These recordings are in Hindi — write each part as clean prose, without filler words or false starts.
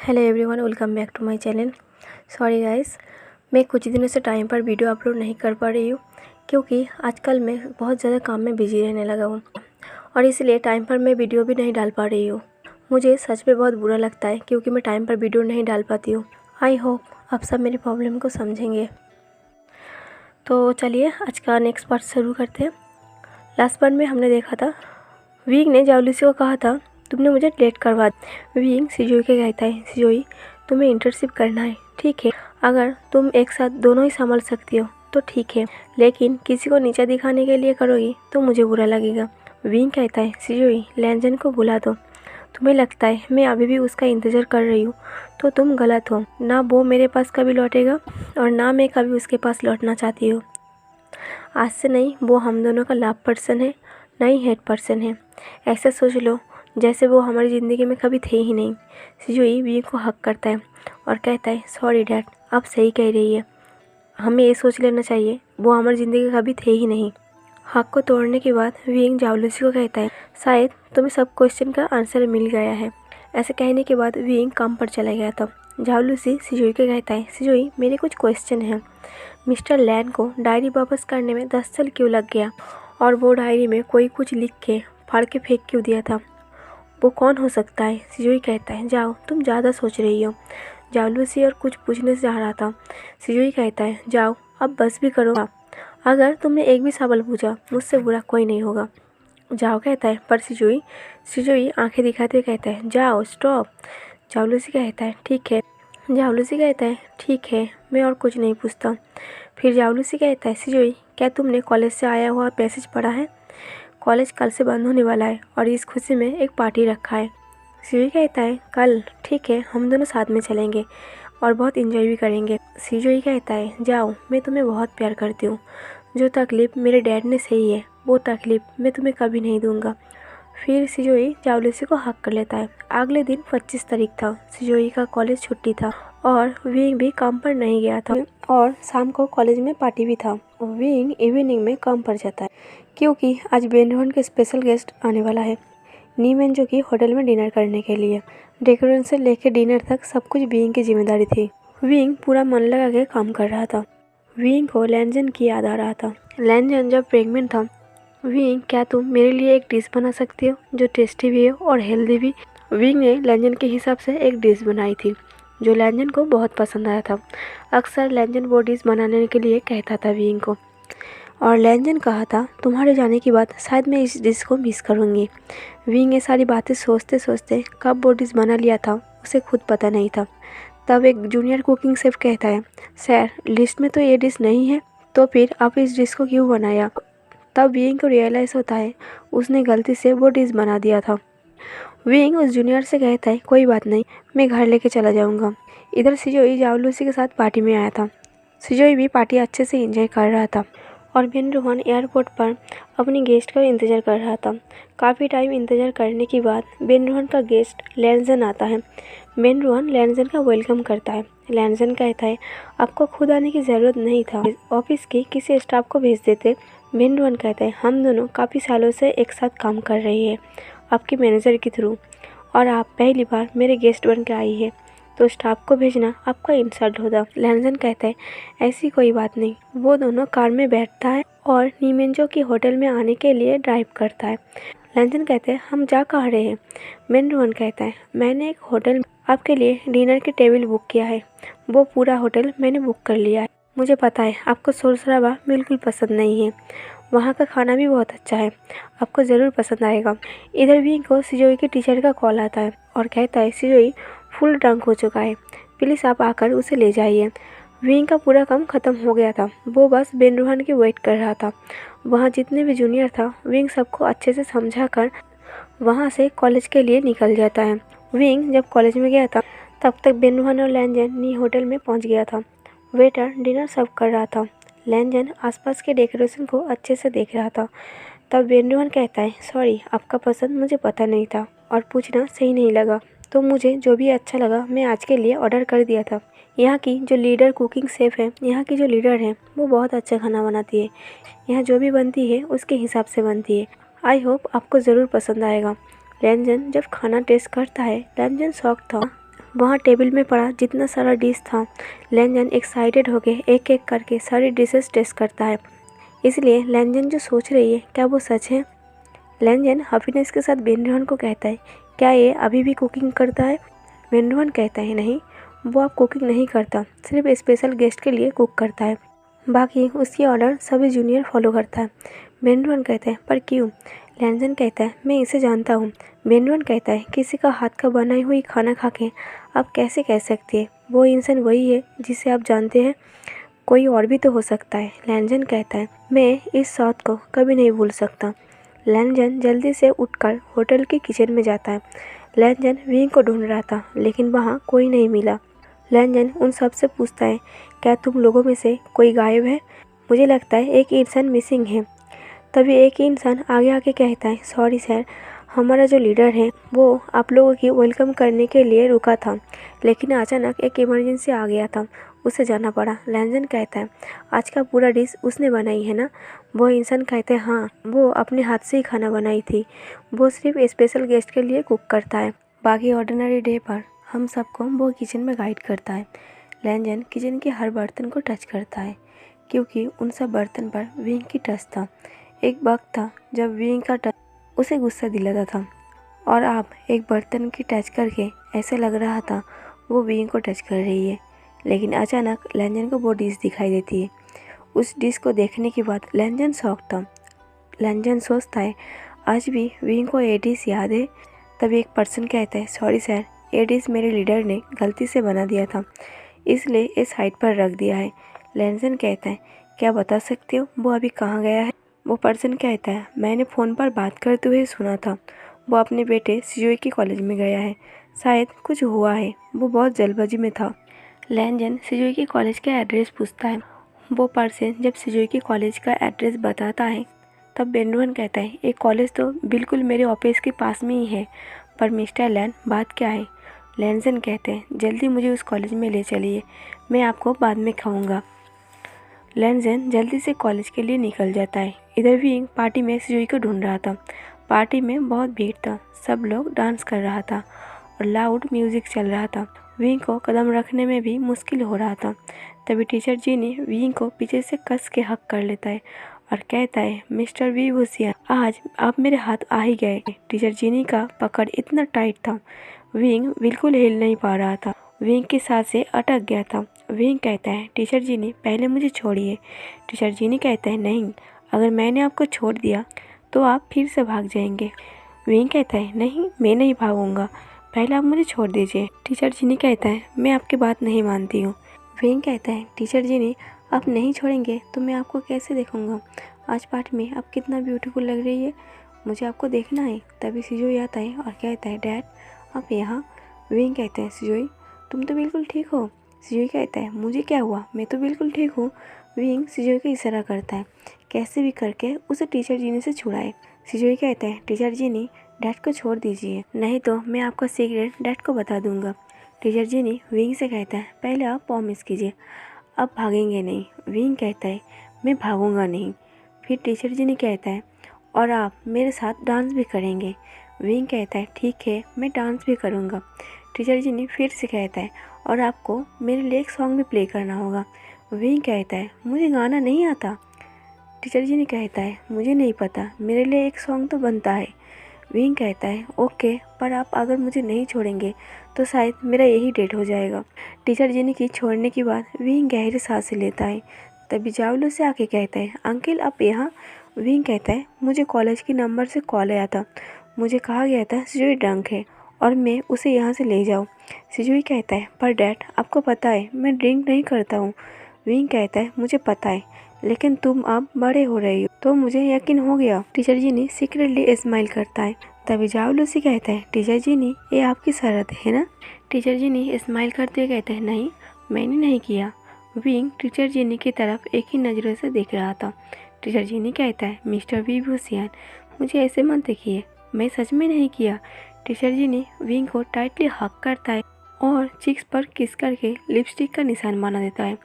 Hello everyone, welcome back to my channel. Sorry guys, मैं कुछ दिनों से टाइम पर वीडियो अपलोड नहीं कर पा रही हूँ क्योंकि आजकल मैं बहुत ज़्यादा काम में बिजी रहने लगा हूँ और इसलिए टाइम पर मैं वीडियो भी नहीं डाल पा रही हूँ। मुझे सच में बहुत बुरा लगता है क्योंकि मैं टाइम पर वीडियो नहीं डाल पाती हूँ। आई होप आप सब मेरी प्रॉब्लम को समझेंगे। तो चलिए आज का नेक्स्ट पार्ट शुरू करते हैं। लास्ट पार्ट में हमने देखा था विंग ने जावलूसी को कहा था तुमने मुझे लेट करवा दी। विंग सिजोई के कहता है सिजोई तुम्हें इंटर्नशिप करना है, ठीक है, अगर तुम एक साथ दोनों ही संभाल सकती हो तो ठीक है, लेकिन किसी को नीचा दिखाने के लिए करोगी तो मुझे बुरा लगेगा। विंग कहता है सिजोई लैंजन को बुला दो। तुम्हें लगता है मैं अभी भी उसका इंतज़ार कर रही हूँ तो तुम गलत हो। ना वो मेरे पास कभी लौटेगा और ना मैं कभी उसके पास लौटना चाहती हूँ। आज से नहीं, वो हम दोनों का लव पर्सन है, नहीं हेड पर्सन है। ऐसा सोच लो जैसे वो हमारी ज़िंदगी में कभी थे ही नहीं। सिजुई विंग को हक करता है और कहता है सॉरी डैड, आप सही कह रही है, हमें ये सोच लेना चाहिए वो हमारी ज़िंदगी में कभी थे ही नहीं। हक को तोड़ने के बाद विंग जावलूसी को कहता है शायद तुम्हें सब क्वेश्चन का आंसर मिल गया है। ऐसे कहने के बाद विंग काम पर चला गया था। जावलूसी सिजुई को कहता है सिजुई मेरे कुछ क्वेश्चन हैं। मिस्टर लैन को डायरी वापस करने में 10 साल क्यों लग गया और वो डायरी में कोई कुछ लिख के फाड़ के फेंक क्यों दिया था? वो कौन हो सकता है? सिजुई कहता है जाओ तुम ज़्यादा सोच रही हो। जावलूसी और कुछ पूछने से जा रहा था। सिजुई कहता है जाओ अब बस भी करो, अगर तुमने एक भी सवाल पूछा मुझसे बुरा कोई नहीं होगा। जाओ कहता है पर सिजुई आंखें दिखाते हुए कहता है जाओ स्टॉप। जावलूसी कहता है ठीक है। जावलूसी कहता है ठीक है, मैं और कुछ नहीं पूछता। फिर जावलूसी कहता है सिजुई क्या तुमने कॉलेज से आया हुआ मैसेज पढ़ा है? कॉलेज कल से बंद होने वाला है और इस खुशी में एक पार्टी रखा है। सिजुई कहता है कल, ठीक है, हम दोनों साथ में चलेंगे और बहुत एंजॉय भी करेंगे। सिजुई कहता है जाओ मैं तुम्हें बहुत प्यार करती हूँ, जो तकलीफ़ मेरे डैड ने सही है वो तकलीफ़ मैं तुम्हें कभी नहीं दूंगा। फिर सिजुई जावलूसी को हक कर लेता है। अगले दिन 25 तारीख था। सिजुई का कॉलेज छुट्टी था और विंग भी काम पर नहीं गया था और शाम को कॉलेज में पार्टी भी था। विंग इवनिंग में काम पर जाता है क्योंकि आज बेनरोहन के स्पेशल गेस्ट आने वाला है, नीमेन, जो कि होटल में डिनर करने के लिए। डेकोरेशन से लेकर डिनर तक सब कुछ विंग की जिम्मेदारी थी। विंग पूरा मन लगा के काम कर रहा था। विंग को लैंजन की याद आ रहा था। लैंजन जब प्रेग्नेंट था, विंग क्या तुम मेरे लिए एक डिश बना सकती हो जो टेस्टी भी हो और हेल्दी भी? विंग ने लैंजन के हिसाब से एक डिश बनाई थी जो लैंजन को बहुत पसंद आया था। अक्सर लैंजन वो डिश बनाने के लिए कहता था विंग को और लैंजन कहा था तुम्हारे जाने के बाद शायद मैं इस डिश को मिस करूँगी। विंग ये सारी बातें सोचते सोचते कब वो डिश बना लिया था उसे खुद पता नहीं था। तब एक जूनियर कुकिंग शेफ कहता है सर लिस्ट में तो ये डिश नहीं है, तो फिर आप इस डिश को क्यों बनाया? तब विंग को रियलाइज़ होता है उसने गलती से वो डिश बना दिया था। विंग उस जूनियर से कहता है कोई बात नहीं, मैं घर लेके चला जाऊंगा। इधर सिजोई जावलूसी के साथ पार्टी में आया था। सिजोई भी पार्टी अच्छे से एंजॉय कर रहा था और बेनरोहन एयरपोर्ट पर अपनी गेस्ट का इंतज़ार कर रहा था। काफ़ी टाइम इंतज़ार करने के बाद बेनरोहन का गेस्ट लैंजन आता है। बेनरोहन लैंजन का वेलकम करता है। लैंजन कहता है आपको खुद आने की ज़रूरत नहीं था, ऑफिस के किसी स्टाफ को भेज देते। बेनरोहन कहता है हम दोनों काफ़ी सालों से एक साथ काम कर रहे हैं आपके मैनेजर के थ्रू, और आप पहली बार मेरे गेस्ट बन के आई है तो स्टाफ को भेजना आपका इंसल्ट होता। लैंजन कहता है ऐसी कोई बात नहीं। वो दोनों कार में बैठता है और नीमेंजो की होटल में आने के लिए ड्राइव करता है। लैंजन कहते हैं हम जा कहाँ रहे हैं? बेनरोहन कहता है मैंने एक होटल में आपके लिए डिनर की टेबल बुक किया है, वो पूरा होटल मैंने बुक कर लिया है। मुझे पता है आपको शोर शराबा बिल्कुल पसंद नहीं है, वहाँ का खाना भी बहुत अच्छा है, आपको ज़रूर पसंद आएगा। इधर विंग को सिजोई के टीचर का कॉल आता है और कहता है सिजोई फुल ड्रंक हो चुका है, प्लीज़ आप आकर उसे ले जाइए। विंग का पूरा काम ख़त्म हो गया था, वो बस बेनरोहन की वेट कर रहा था। वहाँ जितने भी जूनियर था विंग सबको अच्छे से समझा कर वहाँ से कॉलेज के लिए निकल जाता है। विंग जब कॉलेज में गया था तब तक बेनरोहन और लैंजन नी होटल में पहुँच गया था। वेटर डिनर सर्व कर रहा था। लैंजन आसपास के डेकोरेशन को अच्छे से देख रहा था। तब बेनरोहन कहता है सॉरी आपका पसंद मुझे पता नहीं था और पूछना सही नहीं लगा, तो मुझे जो भी अच्छा लगा मैं आज के लिए ऑर्डर कर दिया था। यहाँ की जो लीडर कुकिंग शेफ़ है, यहाँ की जो लीडर है वो बहुत अच्छा खाना बनाती है, यहाँ जो भी बनती है उसके हिसाब से बनती है। आई होप आपको ज़रूर पसंद आएगा। लैंजन जब खाना टेस्ट करता है लैंजन शॉक था। वहाँ टेबल में पड़ा जितना सारा डिश था, लैंजन एक्साइटेड होके एक एक करके सारी डिशेस टेस्ट करता है। इसलिए लैंजन जो सोच रही है क्या वो सच है। लैंजन हैप्पीनेस के साथ बेनरोहन को कहता है, क्या ये अभी भी कुकिंग करता है। बेनरोहन कहता है, नहीं, वो अब कुकिंग नहीं करता, सिर्फ स्पेशल गेस्ट के लिए कुक करता है, बाकी उसकी ऑर्डर सभी जूनियर फॉलो करता है। बेनरोहन कहता है, पर क्यों। लैंजन कहता है, मैं इसे जानता हूँ। बेनरोहन कहता है, किसी का हाथ का बनाई हुई खाना खा के आप कैसे कह सकती है वो इंसान वही है जिसे आप जानते हैं, कोई और भी तो हो सकता है। लैंजन कहता है, मैं इस शॉट को कभी नहीं भूल सकता। लैंजन जल्दी से उठकर होटल के किचन में जाता है। लैंजन विंग को ढूंढ रहा था, लेकिन वहाँ कोई नहीं मिला। लैंजन उन सब से पूछता है, क्या तुम लोगों में से कोई गायब है। मुझे लगता है एक इंसान मिसिंग है। तभी एक इंसान आगे आके कहता है, सॉरी सर, हमारा जो लीडर है वो आप लोगों की वेलकम करने के लिए रुका था, लेकिन अचानक एक इमरजेंसी आ गया था, उसे जाना पड़ा। लैंजन कहता है, आज का पूरा डिश उसने बनाई है ना। वो इंसान कहता है, हाँ, वो अपने हाथ से ही खाना बनाई थी, वो सिर्फ स्पेशल गेस्ट के लिए कुक करता है, बाकी ऑर्डिनरी डे पर हम सबको वो किचन में गाइड करता है। लैंजन किचन के हर बर्तन को टच करता है, क्योंकि उन सब बर्तन पर विंग की टच था। एक वक्त था जब विंग का टच उसे गुस्सा दिलाता था, और अब एक बर्तन की टच करके ऐसा लग रहा था वो विंग को टच कर रही है। लेकिन अचानक लैंजन को वो डिश दिखाई देती है। उस डिश को देखने के बाद लैंजन शॉक था। लैंजन सोचता है, आज भी विंग को ये डिश याद है। तभी एक पर्सन कहता है, सॉरी सर, ये डिश मेरे लीडर ने गलती से बना दिया था, इसलिए इस हाइट पर रख दिया है। लैंजन कहता है, क्या बता सकते हो वो अभी कहाँ गया है। वो पर्सन कहता है, मैंने फ़ोन पर बात करते हुए सुना था, वो अपने बेटे सिजुई के कॉलेज में गया है, शायद कुछ हुआ है, वो बहुत जल्दबाजी में था। लैंजन सिजुई के कॉलेज का एड्रेस पूछता है। वो पर्सन जब सिजुई के कॉलेज का एड्रेस बताता है तब बेनरोहन कहता है, एक कॉलेज तो बिल्कुल मेरे ऑफिस के पास में ही है, पर मिस्टर लैन बात क्या है। लैंजन कहते हैं, जल्दी मुझे उस कॉलेज में ले चलिए, मैं आपको बाद में खाऊंगा। लैंजन जल्दी से कॉलेज के लिए निकल जाता है। इधर भी पार्टी में सिजुई को ढूंढ रहा था। पार्टी में बहुत भीड़ था, सब लोग डांस कर रहा था और लाउड म्यूजिक चल रहा था। विंग को कदम रखने में भी मुश्किल हो रहा था। तभी टीचर जीनी विंग को पीछे से कस के हक कर लेता है और कहता है, मिस्टर वी भूसिया, आज आप मेरे हाथ आ ही गए। टीचर जीनी का पकड़ इतना टाइट था, विंग बिल्कुल हिल नहीं पा रहा था। विंग की सांसें अटक गया था। विंग कहता है, टीचर जीनी पहले मुझे छोड़िए। टीचर जीनी कहता है, नहीं, अगर मैंने आपको छोड़ दिया तो आप फिर से भाग जाएंगे। विंग कहता है, नहीं, मैं नहीं भागूंगा, पहले आप मुझे छोड़ दीजिए। टीचर जीनी कहता है, मैं आपकी बात नहीं मानती हूँ। विंग कहता है, टीचर जीनी आप नहीं छोड़ेंगे तो मैं आपको कैसे देखूंगा। आज पार्टी में आप कितना ब्यूटीफुल लग रही है, मुझे आपको देखना है। तभी सिजुई आता है और कहता है, डैड आप यहाँ। विंग कहता है, सिजुई तुम तो बिल्कुल ठीक हो। सिजुई कहता है, मुझे क्या हुआ, मैं तो बिल्कुल ठीक हूँ। विंग सिजुई को इशारा करता है, कैसे भी करके उसे टीचर जीनी से छुड़ाए। सिजुई कहता है, टीचर जीनी डैड को छोड़ दीजिए, नहीं तो मैं आपका सीक्रेट डैड को बता दूंगा। टीचर जीनी विंग से कहता है, पहले आप प्रॉमिस कीजिए अब भागेंगे नहीं। विंग कहता है, मैं भागूंगा नहीं। फिर टीचर जीनी कहता है, और आप मेरे साथ डांस भी करेंगे। विंग कहता है, ठीक है, मैं डांस भी करूँगा। टीचर जीनी फिर से कहता है, और आपको मेरे लिए एक सॉन्ग भी प्ले करना होगा। विंग कहता है, मुझे गाना नहीं आता। टीचर जीनी कहता है, मुझे नहीं पता, मेरे लिए एक सॉन्ग तो बनता है। विंग कहता है, ओके, पर आप अगर मुझे नहीं छोड़ेंगे तो शायद मेरा यही डेट हो जाएगा। टीचर जीनी की छोड़ने के बाद विंग गहरी सांसें लेता है। तभी जावलो से आके कहता है, अंकल आप यहाँ। विंग कहता है, मुझे कॉलेज के नंबर से कॉल आया था, मुझे कहा गया था सिजुई ड्रंक है और मैं उसे यहाँ से ले जाऊँ। सिजुई कहता है, पर डैड आपको पता है मैं ड्रिंक नहीं करता हूँ। विंग कहता है, मुझे पता है, लेकिन तुम अब बड़े हो रही हो तो मुझे यकीन हो गया। टीचर जीनी सीक्रेटली स्माइल करता है। तभी जावलो से कहता है, टीचर जीनी ये आपकी शर्त है ना। टीचर जीनी स्माइल करते हुए कहते हैं, नहीं, मैंने नहीं किया। विंग टीचर जीनी की तरफ एक ही नज़रों से देख रहा था। टीचर जीनी कहता है, मिस्टर वी भूसियान, मुझे ऐसे मत देखिए, मैं सच में नहीं किया। टीचर जीनी विंग को टाइटली हक करता है और चिक्स पर किस करके लिपस्टिक का निशान बना देता है।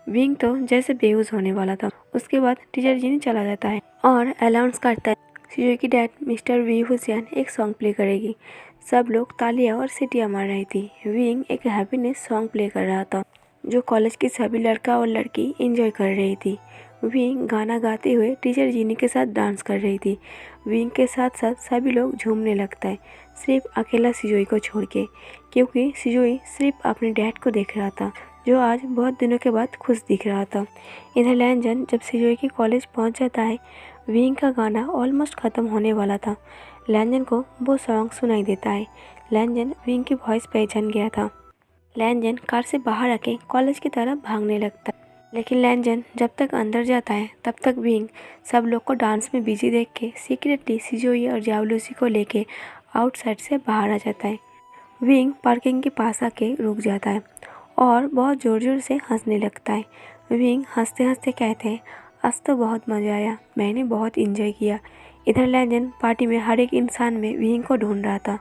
विंग तो जैसे बेहोश होने वाला था। उसके बाद टीचर जीनी चला जाता है और अनाउंस करता है, सिजुई की डैड मिस्टर वी भूसियान एक सॉन्ग प्ले करेगी। सब लोग तालियां और सीटियां मार रही थी। विंग एक हैप्पीनेस सॉन्ग प्ले कर रहा था जो कॉलेज की सभी लड़का और लड़की एंजॉय कर रही थी। विंग गाना गाते हुए टीचर जीनी के साथ डांस कर रही थी। विंग के साथ साथ सभी लोग झूमने लगता है, सिर्फ अकेला सिजोई को छोड़ के, क्योंकि सिजोई सिर्फ अपने डैड को देख रहा था जो आज बहुत दिनों के बाद खुश दिख रहा था। इधर लैनजन जब सिजोई के कॉलेज पहुंच जाता है, विंग का गाना ऑलमोस्ट ख़त्म होने वाला था। लैनजन को वो सॉन्ग सुनाई देता है। लैनजन विंग की वॉइस पहचान गया था। लैनजन कार से बाहर आके कॉलेज की तरफ भागने लगता है, लेकिन लैनजन जब तक अंदर जाता है तब तक विंग सब लोग को डांस में बिजी देख के सीक्रेटली सिजोई और जावलूसी को लेके आउटसाइड से बाहर आ जाता है। विंग पार्किंग के पास आके रुक जाता है और बहुत ज़ोर ज़ोर से हंसने लगता है। विंग हंसते हंसते कहते हैं, आज तो बहुत मज़ा आया, मैंने बहुत इंजॉय किया। इधर लैनजन पार्टी में हर एक इंसान में विंग को ढूंढ रहा था।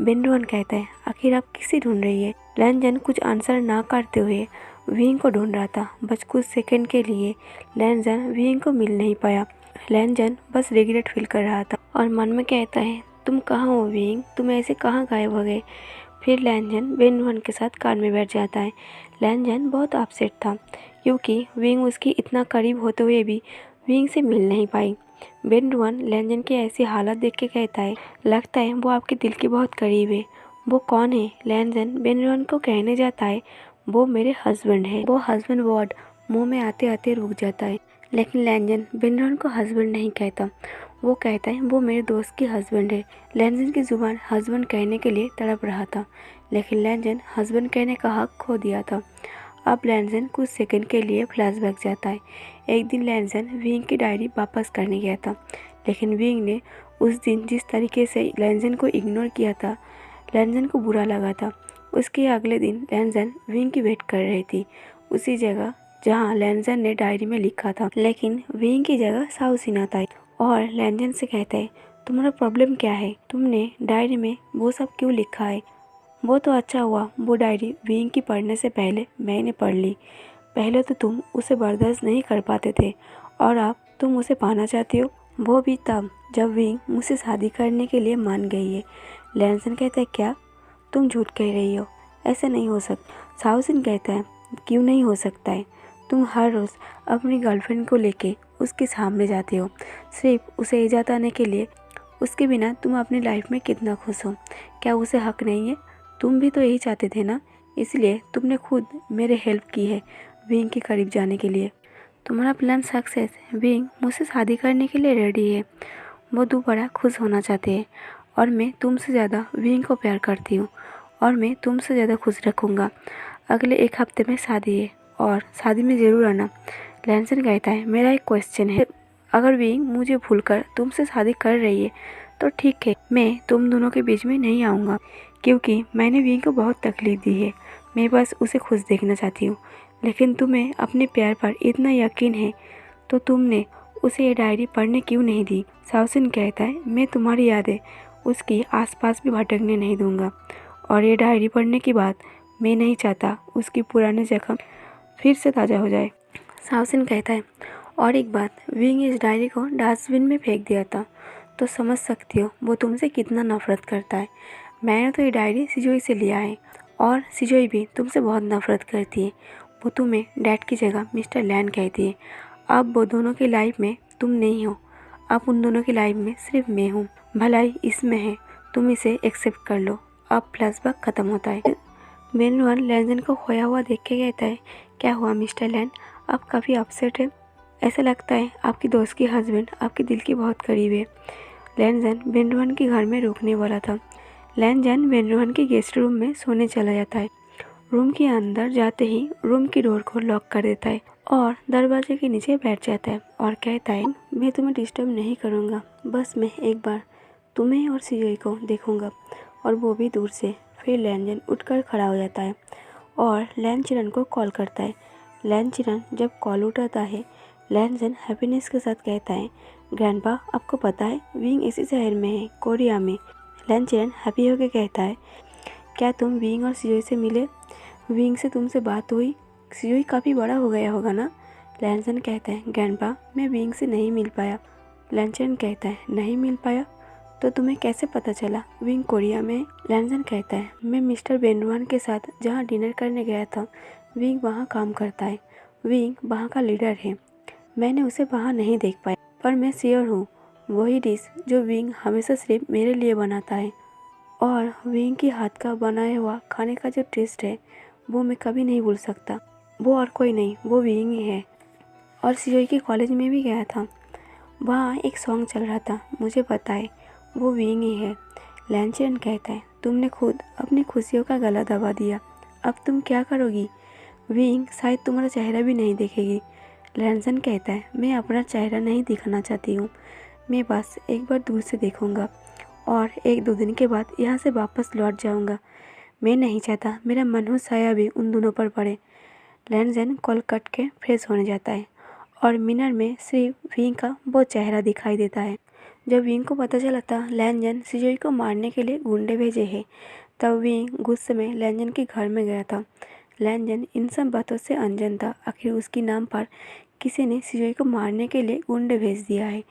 बेनरुअन कहता है, आखिर आप किसे ढूंढ रही है? लैनजन कुछ आंसर ना करते हुए विंग को ढूंढ रहा था। बस कुछ सेकंड के लिए लैनजन विंग को मिल नहीं पाया। लैनजन बस रिग्रेट फील कर रहा था और मन में कहता है, तुम कहाँ हो विंग, तुम ऐसे कहाँ गायब हो गए? फिर लैनजन बेनरुअन के साथ कार में बैठ जाता है। लैनजन बहुत अपसेट था क्योंकि विंग उसकी इतना करीब होते हुए भी विंग से मिल नहीं पाई। बेनरुअन लैनजन की ऐसी हालत देख के कहता है, लगता है वो आपके दिल के बहुत करीब है। वो कौन है? लैनजन बेनरुअन को कहने जाता है, वो मेरे हस्बैंड है। वो हस्बैंड वर्ड मुंह में आते आते रुक जाता है, लेकिन लैनजन बेनरुअन को हस्बैंड नहीं कहता। वो कहता है, वो मेरे दोस्त की हस्बैंड है। लैनजन की जुबान हस्बैंड कहने के लिए तड़प रहा था, लेकिन लैनजन हस्बैंड कहने का हक खो दिया था। अब लैनजन कुछ सेकंड के लिए फ्लैशबैक जाता है। एक दिन लैनजन विंग की डायरी वापस करने गया था, लेकिन विंग ने उस दिन जिस तरीके से लैनजन को इग्नोर किया था, लैनजन को बुरा लगा था। उसके अगले दिन लैनजन विंग की वेट कर रही थी, उसी जगह जहाँ लैनजन ने डायरी में लिखा था, लेकिन विंग की जगह साउसिना था। और लैनजन से कहता है, तुम्हारा प्रॉब्लम क्या है? तुमने डायरी में वो सब क्यों लिखा है? वो तो अच्छा हुआ वो डायरी विंग की पढ़ने से पहले मैंने पढ़ ली। पहले तो तुम उसे बर्दाश्त नहीं कर पाते थे और अब तुम उसे पाना चाहती हो, वो भी तब जब विंग मुझसे शादी करने के लिए मान गई है। लैनजन कहता है, क्या तुम झूठ कह रही हो? ऐसा नहीं हो सकता। साउसिन कहता है, क्यों नहीं हो सकता है? तुम हर रोज़ अपनी गर्लफ्रेंड को लेके उसके सामने जाते हो, सिर्फ उसे इजाज़त आने के लिए। उसके बिना तुम अपनी लाइफ में कितना खुश हो? क्या उसे हक नहीं है? तुम भी तो यही चाहते थे ना, इसलिए तुमने खुद मेरे हेल्प की है विंग के करीब जाने के लिए। तुम्हारा प्लान सक्सेस, विंग मुझसे शादी करने के लिए रेडी है। वो दोबारा खुश होना चाहते हैं और मैं तुमसे ज़्यादा विंग को प्यार करती हूँ और मैं तुमसे ज़्यादा खुश रखूँगा। अगले एक हफ्ते में शादी है और शादी में ज़रूर आना। लैनसन कहता है, मेरा एक क्वेश्चन है, अगर विंग मुझे भूलकर तुमसे शादी कर रही है तो ठीक है, मैं तुम दोनों के बीच में नहीं आऊँगा, क्योंकि मैंने विंग को बहुत तकलीफ़ दी है। मैं बस उसे खुश देखना चाहती हूँ। लेकिन तुम्हें अपने प्यार पर इतना यकीन है तो तुमने उसे ये डायरी पढ़ने क्यों नहीं दी? साउसिन कहता है, मैं तुम्हारी यादें उसकी आसपास भी भटकने नहीं दूंगा और ये डायरी पढ़ने के बाद मैं नहीं चाहता उसकी पुराने जख्म फिर से ताज़ा हो जाए। साउसिन कहता है, और एक बात, विंग इस डायरी को डस्टबिन में फेंक दिया था तो समझ सकती हो वो तुमसे कितना नफरत करता है। मैंने तो ये डायरी सिजोई से लिया है और सिजोई भी तुमसे बहुत नफरत करती है। वो तुम्हें डैड की जगह मिस्टर लैन कहती है। अब वो दोनों की लाइफ में तुम नहीं हो, अब उन दोनों की लाइफ में सिर्फ मैं हूँ। भलाई इसमें है, तुम इसे एक्सेप्ट कर लो। अब फ्लैशबैक ख़त्म होता है। बेनरुअन लैनजन को खोया हुआ देख के कहता है, क्या हुआ मिस्टर लैन, आप काफ़ी अपसेट है? ऐसा लगता है आपकी दोस्त की हस्बैंड आपके दिल के बहुत करीब है। लैनजन बेनरुअन के घर में रुकने वाला था। लैनजन बेनरुअन के गेस्ट रूम में सोने चला जाता है। रूम के अंदर जाते ही रूम की डोर को लॉक कर देता है और दरवाजे के नीचे बैठ जाता है और कहता है, मैं तुम्हें डिस्टर्ब नहीं करूँगा, बस मैं एक बार तुम्हें और सिजोई को देखूँगा और वो भी दूर से। फिर लैनजन उठकर खड़ा हो जाता है और लैनचिरन को कॉल करता है। लैनचिरन जब कॉल उठाता है, लैनजन हैप्पीनेस के साथ कहता है, ग्रैंडपा आपको पता है विंग इसी शहर में है, कोरिया में। लैनचिरन हैप्पी होकर कहता है, क्या तुम विंग और सिजोई से मिले? विंग से तुमसे बात हुई? सिजोई काफ़ी बड़ा हो गया होगा ना? लैनसन कहता है, ग्रैंडपा मैं विंग से नहीं मिल पाया। लैनचिरन कहता है, नहीं मिल पाया? तो तुम्हें कैसे पता चला विंग कोरिया में? लैनजन कहता है, मैं मिस्टर बेनरुआन के साथ जहाँ डिनर करने गया था, विंग वहाँ काम करता है। विंग वहाँ का लीडर है। मैंने उसे वहाँ नहीं देख पाया, पर मैं श्योर हूँ वही डिश जो विंग हमेशा सिर्फ मेरे लिए बनाता है। और विंग की हाथ का बनाया हुआ खाने का जो टेस्ट है वो मैं कभी नहीं भूल सकता। वो और कोई नहीं, वो विंग ही है। और सीओई के कॉलेज में भी गया था, वहाँ एक सॉन्ग चल रहा था, मुझे पता है वो विंग ही है। लैनचेन कहता है, तुमने खुद अपनी खुशियों का गला दबा दिया, अब तुम क्या करोगी? विंग शायद तुम्हारा चेहरा भी नहीं देखेगी। लैनसन कहता है, मैं अपना चेहरा नहीं दिखाना चाहती हूँ, मैं बस एक बार दूर से देखूँगा और 1-2 दिन के बाद यहाँ से वापस लौट जाऊँगा। मैं नहीं चाहता मेरा मनहूस साया भी उन दोनों पर पड़े। लैनसन कॉल कट के फ्रेश होने जाता है और मिनर में सिर्फ विंग का वो चेहरा दिखाई देता है। जब विंग को पता चला था लैनजन सिजोई को मारने के लिए गुंडे भेजे हैं, तब विंग गुस्से में लैनजन के घर में गया था। लैनजन इन सब बातों से अनजान था, आखिर उसके नाम पर किसी ने सिजोई को मारने के लिए गुंडे भेज दिया है।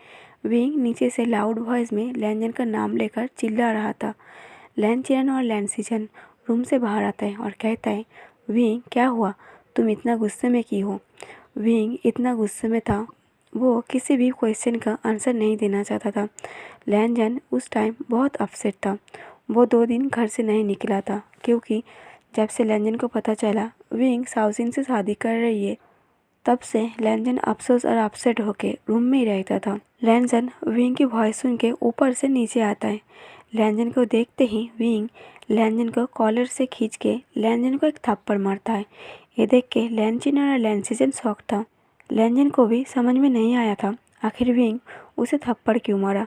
विंग नीचे से लाउड वॉइस में लैनजन का नाम लेकर चिल्ला रहा था। लैनचेरन और लैनसीजन रूम से बाहर आता है और कहता है, विंग क्या हुआ, तुम इतना गुस्से में क्यों हो? विंग इतना गुस्से में था, वो किसी भी क्वेश्चन का आंसर नहीं देना चाहता था। लैनजन उस टाइम बहुत अपसेट था। वो 2 दिन घर से नहीं निकला था, क्योंकि जब से लैनजन को पता चला विंग साउसिन से शादी कर रही है, तब से लैनजन अफसोस और अपसेट होकर रूम में ही रहता था। लैनजन विंग की वॉइस सुन के ऊपर से नीचे आता है। लैनजन को देखते ही विंग लैनजन को कॉलर से खींच के लैनजन को एक थप्पड़ मारता है। ये देख के लैनचिन और लैनसीजन शॉक था। लैनजन को भी समझ में नहीं आया था आखिर विंग उसे थप्पड़ क्यों मारा।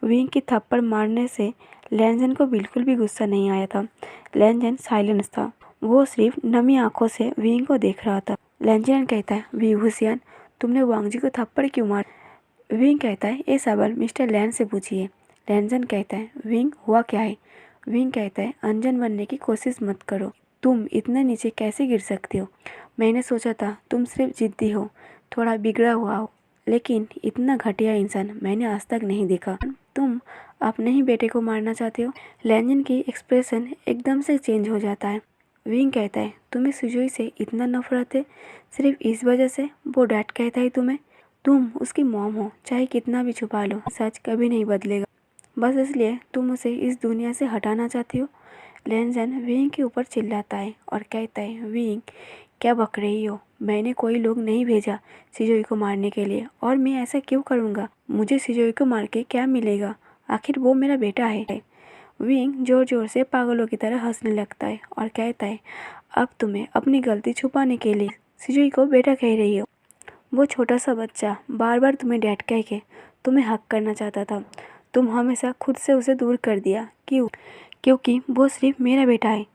विंग की थप्पड़ मारने से लैनजन को बिल्कुल भी गुस्सा नहीं आया था। लैनजन साइलेंस था, वो सिर्फ नमी आंखों से विंग को देख रहा था। लैनजन कहता है, विभूषियन तुमने वांगजी को थप्पड़ क्यों मारा? विंग कहता है, ये सवाल मिस्टर लैन से पूछिए। लैनजन कहता है, विंग हुआ क्या है? विंग कहता है, अनजान बनने की कोशिश मत करो, तुम इतने नीचे कैसे गिर सकते हो? मैंने सोचा था तुम सिर्फ जिद्दी हो, थोड़ा बिगड़ा हुआ हो, लेकिन इतना घटिया इंसान मैंने आज तक नहीं देखा। तुम अपने ही बेटे को मारना चाहते हो? लैनजन की एक्सप्रेशन एकदम से चेंज हो जाता है। विंग कहता है, तुम्हें सुजोई से इतना नफरत है सिर्फ इस वजह से वो डैड कहता है तुम्हें? तुम उसकी मॉम हो, चाहे कितना भी छुपा लो, सच कभी नहीं बदलेगा, बस इसलिए तुम उसे इस दुनिया से हटाना चाहती हो। लैनजन विंग के ऊपर चिल्लाता है और कहता है, विंग क्या बक रही हो? मैंने कोई लोग नहीं भेजा सिजोई को मारने के लिए, और मैं ऐसा क्यों करूँगा? मुझे सिजोई को मार के क्या मिलेगा? आखिर वो मेरा बेटा है। विंग जोर जोर से पागलों की तरह हंसने लगता है और कहता है, अब तुम्हें अपनी गलती छुपाने के लिए सिजोई को बेटा कह रही हो? वो छोटा सा बच्चा बार बार तुम्हें डैड कह के तुम्हें हक करना चाहता था, तुम हमेशा खुद से उसे दूर कर दिया। क्यों? क्योंकि वो सिर्फ मेरा बेटा है।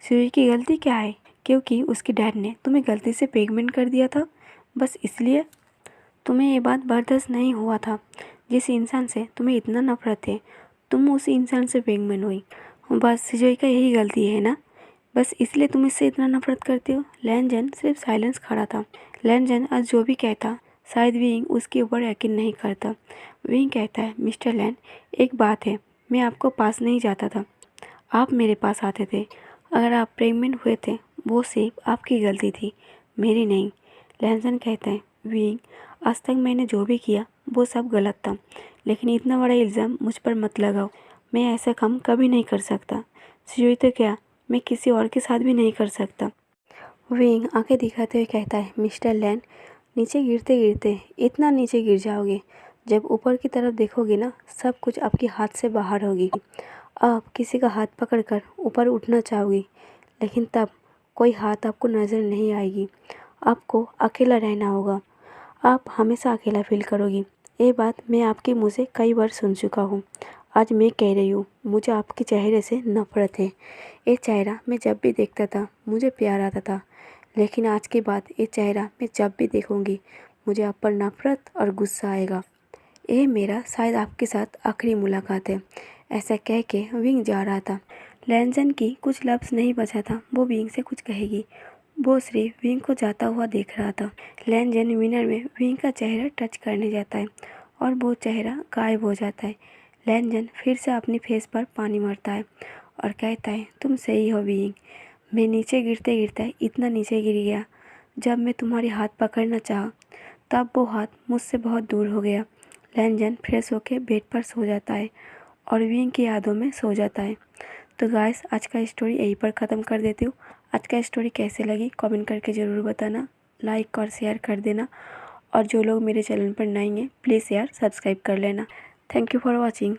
सिजोई की गलती क्या है? क्योंकि उसके डैड ने तुम्हें गलती से प्रेग्नेंट कर दिया था, बस इसलिए। तुम्हें ये बात बर्दाश्त नहीं हुआ था, जिस इंसान से तुम्हें इतना नफरत है तुम उसी इंसान से प्रेग्नेंट हुई, बस सिजोई का यही गलती है ना? बस इसलिए तुम इससे इतना नफरत करते हो? लैनजन सिर्फ साइलेंस खड़ा था। लैनजन आज जो भी कहता शायद विंग उसके ऊपर यकीन नहीं करता। विंग कहता है, मिस्टर लैन एक बात है, मैं आपको पास नहीं जाता था, आप मेरे पास आते थे। अगर आप प्रेग्नेंट हुए थे वो सिर्फ आपकी गलती थी, मेरी नहीं। लैनसन कहता है, विंग आज तक मैंने जो भी किया वो सब गलत था, लेकिन इतना बड़ा इल्ज़ाम मुझ पर मत लगाओ, मैं ऐसा काम कभी नहीं कर सकता। सिजोई तो क्या, मैं किसी और के साथ भी नहीं कर सकता। विंग आंखें दिखाते हुए कहता है, मिस्टर लैन नीचे गिरते गिरते इतना नीचे गिर जाओगे, जब ऊपर की तरफ देखोगे ना सब कुछ आपके हाथ से बाहर होगी। आप किसी का हाथ पकड़कर ऊपर उठना चाहोगी, लेकिन तब कोई हाथ आपको नज़र नहीं आएगी, आपको अकेला रहना होगा, आप हमेशा अकेला फील करोगी। ये बात मैं आपके मुँह से कई बार सुन चुका हूँ, आज मैं कह रही हूँ, मुझे आपके चेहरे से नफरत है। ये चेहरा मैं जब भी देखता था मुझे प्यार आता था, लेकिन आज के बाद ये चेहरा मैं जब भी देखूँगी मुझे आप पर नफरत और गुस्सा आएगा। ये मेरा शायद आपके साथ आखिरी मुलाकात है। ऐसा कह के विंग जा रहा था। लैनजन की कुछ लफ्ज़ नहीं बचा था वो विंग से कुछ कहेगी, वो सिर्फ विंग को जाता हुआ देख रहा था। लैनजन विनर में विंग का चेहरा टच करने जाता है और वो चेहरा गायब हो जाता है। लैनजन फिर से अपनी फेस पर पानी मारता है और कहता है, तुम सही हो बीइंग। मैं नीचे गिरते गिरते इतना नीचे गिर गया, जब मैं तुम्हारी हाथ पकड़ना चाहा तब वो हाथ मुझसे बहुत दूर हो गया। लैनजन फ्रेश होकर बेड पर सो जाता है और बीइंग की यादों में सो जाता है। तो गाइस, आज का स्टोरी यहीं पर ख़त्म कर देती हूँ। आज का स्टोरी कैसे लगी कमेंट करके ज़रूर बताना, लाइक और शेयर कर देना, और जो लोग मेरे चैनल पर नए हैं प्लीज़ यार सब्सक्राइब कर लेना। Thank you for watching.